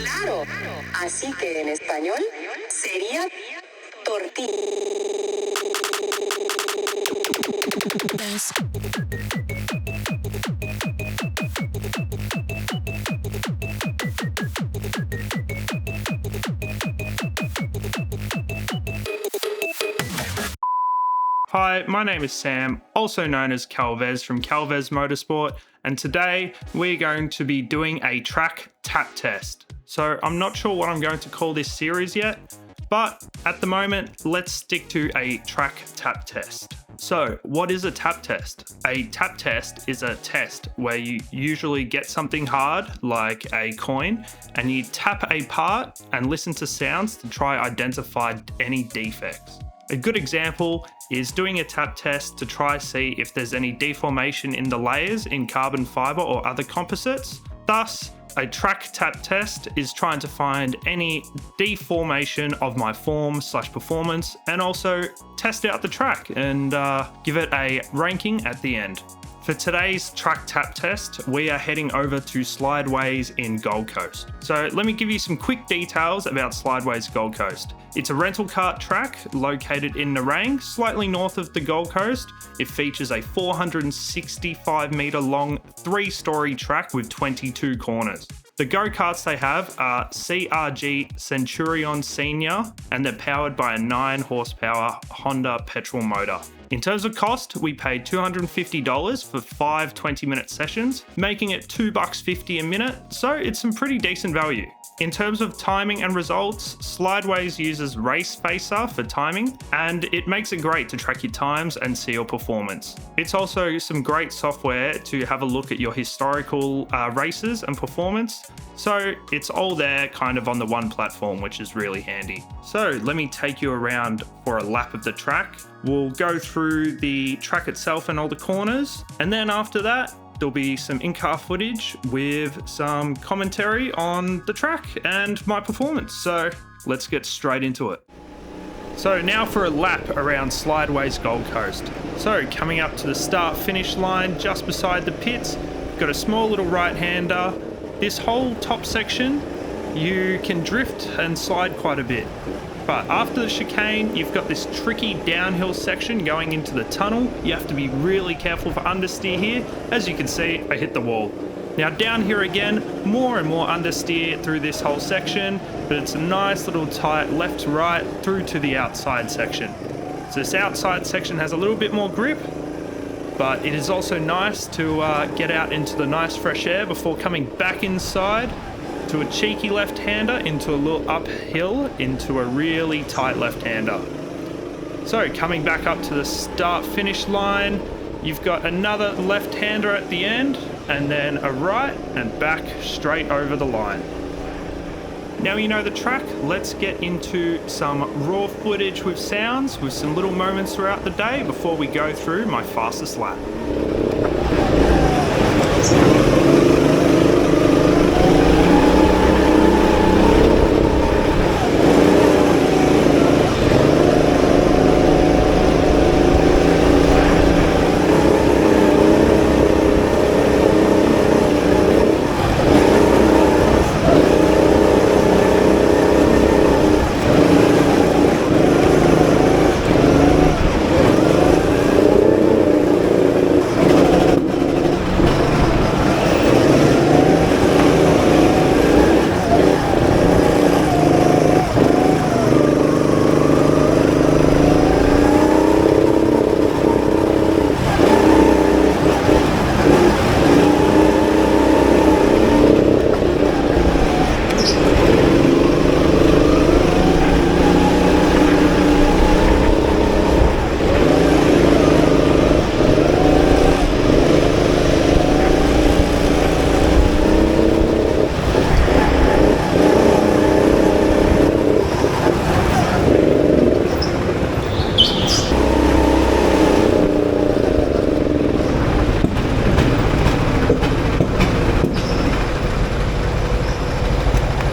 Claro. Así que en español sería tortilla. Hi, my name is Sam, also known as Calvez from Calvez Motorsport, and today we're going to be doing a track tap test. So I'm not sure what I'm going to call this series yet, but at the moment, let's stick to a track tap test. So what is a tap test? A tap test is a test where you usually get something hard, like a coin, and you tap a part and listen to sounds to try identify any defects. A good example is doing a tap test to try see if there's any deformation in the layers in carbon fiber or other composites. Thus, a track tap test is trying to find any deformation of my form/performance and also test out the track and give it a ranking at the end. For today's track tap test, we are heading over to Slideways in Gold Coast. So let me give you some quick details about Slideways Gold Coast. It's a rental kart track located in Nerang, slightly north of the Gold Coast. It features a 465 metre long 3-storey track with 22 corners. The go-karts they have are CRG Centurion Senior, and they're powered by a 9 horsepower Honda petrol motor. In terms of cost, we paid $250 for 5 20-minute sessions, making it $2.50 a minute, so it's some pretty decent value. In terms of timing and results, Slideways uses Race Facer for timing, and it makes it great to track your times and see your performance. It's also some great software to have a look at your historical races and performance, so it's all there kind of on the one platform, which is really handy. So let me take you around for a lap of the track. We'll go through the track itself and all the corners, and then after that, there'll be some in-car footage with some commentary on the track and my performance. So let's get straight into it. So now for a lap around Slideways Gold Coast. So coming up to the start-finish line just beside the pits, got a small little right-hander. This whole top section, you can drift and slide quite a bit. But after the chicane, you've got this tricky downhill section going into the tunnel. You have to be really careful for understeer here. As you can see, I hit the wall. Now down here again, more and more understeer through this whole section, but it's a nice little tight left to right through to the outside section. So this outside section has a little bit more grip, but it is also nice to get out into the nice fresh air before coming back inside to a cheeky left-hander into a little uphill into a really tight left-hander. So coming back up to the start-finish line, you've got another left-hander at the end and then a right and back straight over the line. Now you know the track, let's get into some raw footage with sounds with some little moments throughout the day before we go through my fastest lap.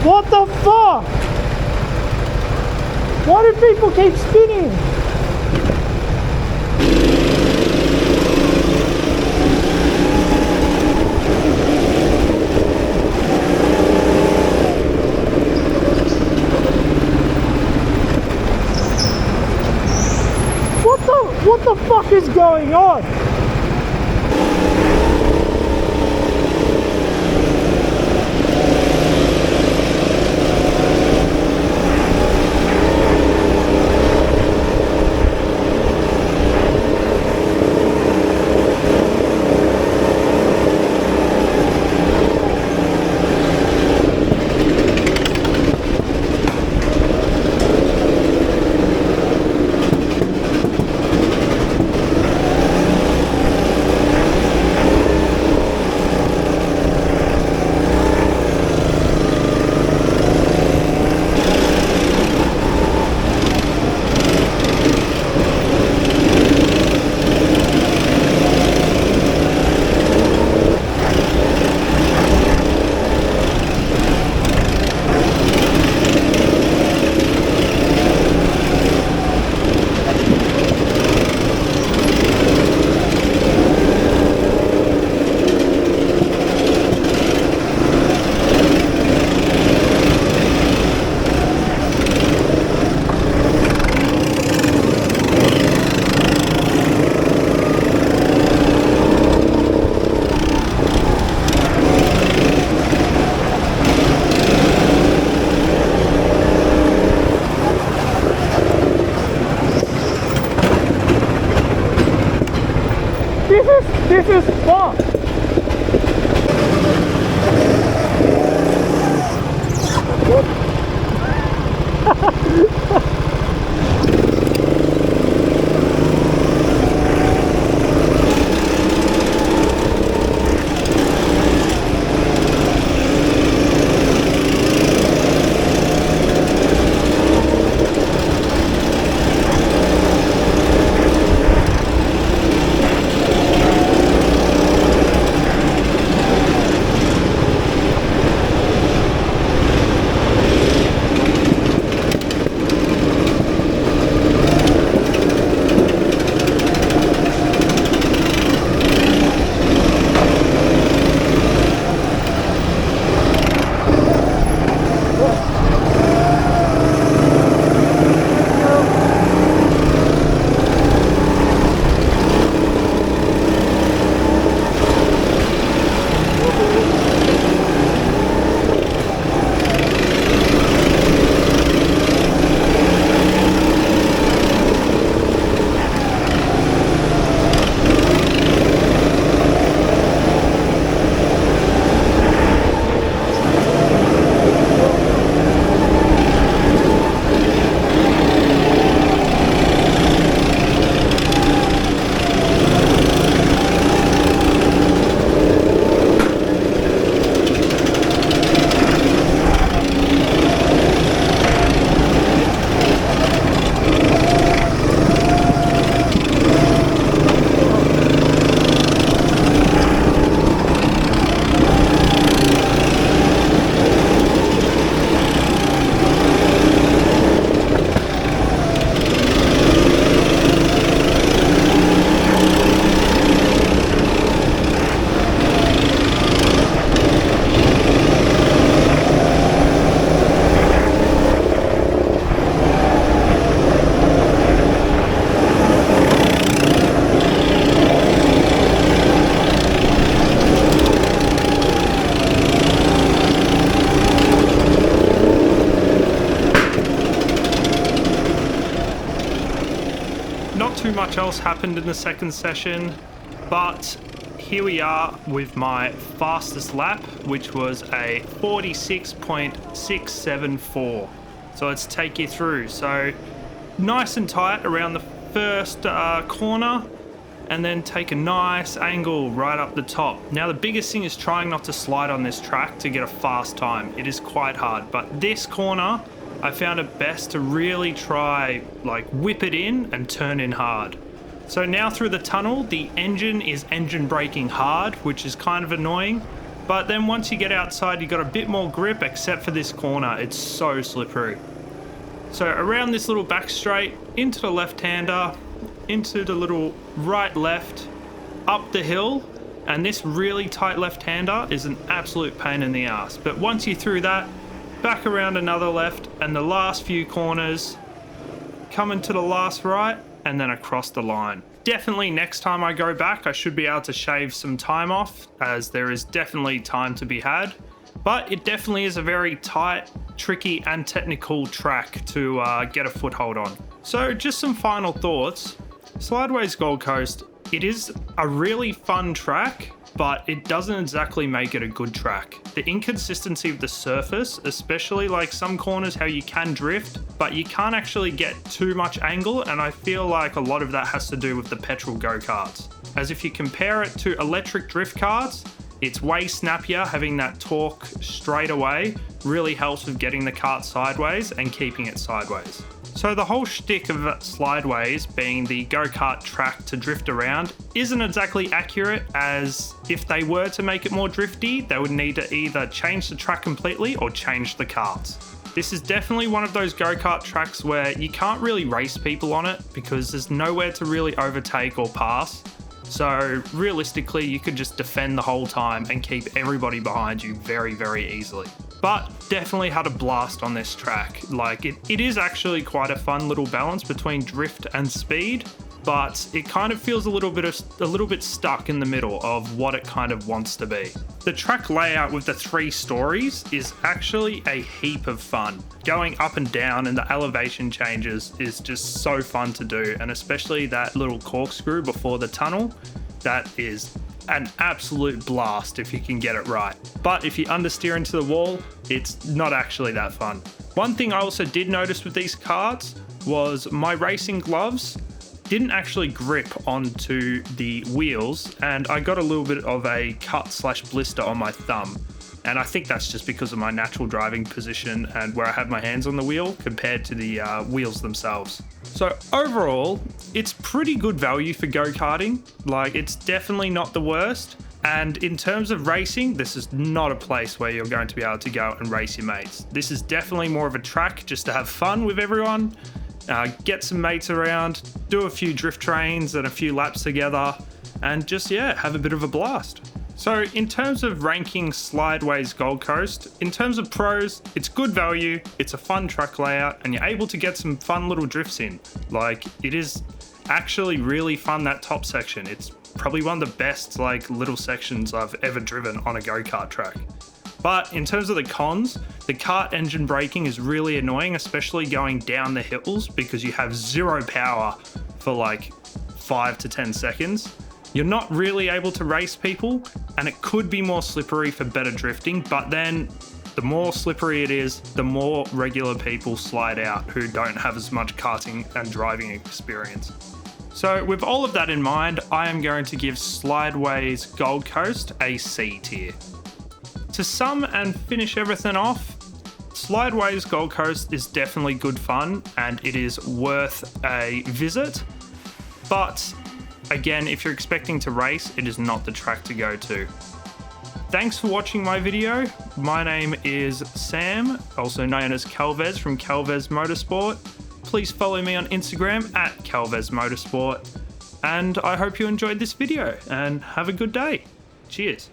What the fuck? Why do people keep spinning? going on? This is fun. Not too much else happened in the second session, but here we are with my fastest lap, which was a 46.674. So let's take you through. So nice and tight around the first corner, and then take a nice angle right up the top. Now the biggest thing is trying not to slide on this track to get a fast time. It is quite hard, but this corner I found it best to really try like whip it in and turn in hard. So now through the tunnel, the engine is engine braking hard, which is kind of annoying. But then once you get outside, you got a bit more grip, except for this corner. It's so slippery. So around this little back straight, into the left-hander, into the little right-left, up the hill. And this really tight left-hander is an absolute pain in the ass. But once you're through that, back around another left, and the last few corners, coming to the last right, and then across the line. Definitely next time I go back, I should be able to shave some time off, as there is definitely time to be had. But it definitely is a very tight, tricky and technical track to get a foothold on. So just some final thoughts. Slideways Gold Coast, it is a really fun track, but it doesn't exactly make it a good track. The inconsistency of the surface, especially like some corners how you can drift, but you can't actually get too much angle, and I feel like a lot of that has to do with the petrol go-karts. As if you compare it to electric drift karts, it's way snappier. Having that torque straight away really helps with getting the kart sideways and keeping it sideways. So the whole shtick of Slideways being the go-kart track to drift around isn't exactly accurate, as if they were to make it more drifty, they would need to either change the track completely or change the karts. This is definitely one of those go-kart tracks where you can't really race people on it because there's nowhere to really overtake or pass. So realistically, you could just defend the whole time and keep everybody behind you very, very easily. But definitely had a blast on this track. Like it is actually quite a fun little balance between drift and speed, but it kind of feels a little bit stuck in the middle of what it kind of wants to be. The track layout with the 3 stories is actually a heap of fun. Going up and down and the elevation changes is just so fun to do, and especially that little corkscrew before the tunnel, that is an absolute blast if you can get it right. But if you understeer into the wall, it's not actually that fun. One thing I also did notice with these karts was my racing gloves didn't actually grip onto the wheels, and I got a little bit of a cut/blister on my thumb. And I think that's just because of my natural driving position and where I have my hands on the wheel compared to the wheels themselves. So overall, it's pretty good value for go-karting. Like, it's definitely not the worst. And in terms of racing, this is not a place where you're going to be able to go and race your mates. This is definitely more of a track just to have fun with everyone, get some mates around, do a few drift trains and a few laps together, and just, yeah, have a bit of a blast. So in terms of ranking Slideways Gold Coast, in terms of pros, it's good value, it's a fun track layout, and you're able to get some fun little drifts in. Like, it is actually really fun, that top section. It's probably one of the best like little sections I've ever driven on a go-kart track. But in terms of the cons, the kart engine braking is really annoying, especially going down the hills, because you have 0 power for like 5 to 10 seconds. You're not really able to race people, and it could be more slippery for better drifting, but then the more slippery it is, the more regular people slide out who don't have as much karting and driving experience. So with all of that in mind, I am going to give Slideways Gold Coast a C tier. To sum and finish everything off, Slideways Gold Coast is definitely good fun and it is worth a visit, but again, if you're expecting to race, it is not the track to go to. Thanks for watching my video. My name is Sam, also known as Calvez from Calvez Motorsport. Please follow me on Instagram at Calvez Motorsport. And I hope you enjoyed this video and have a good day. Cheers.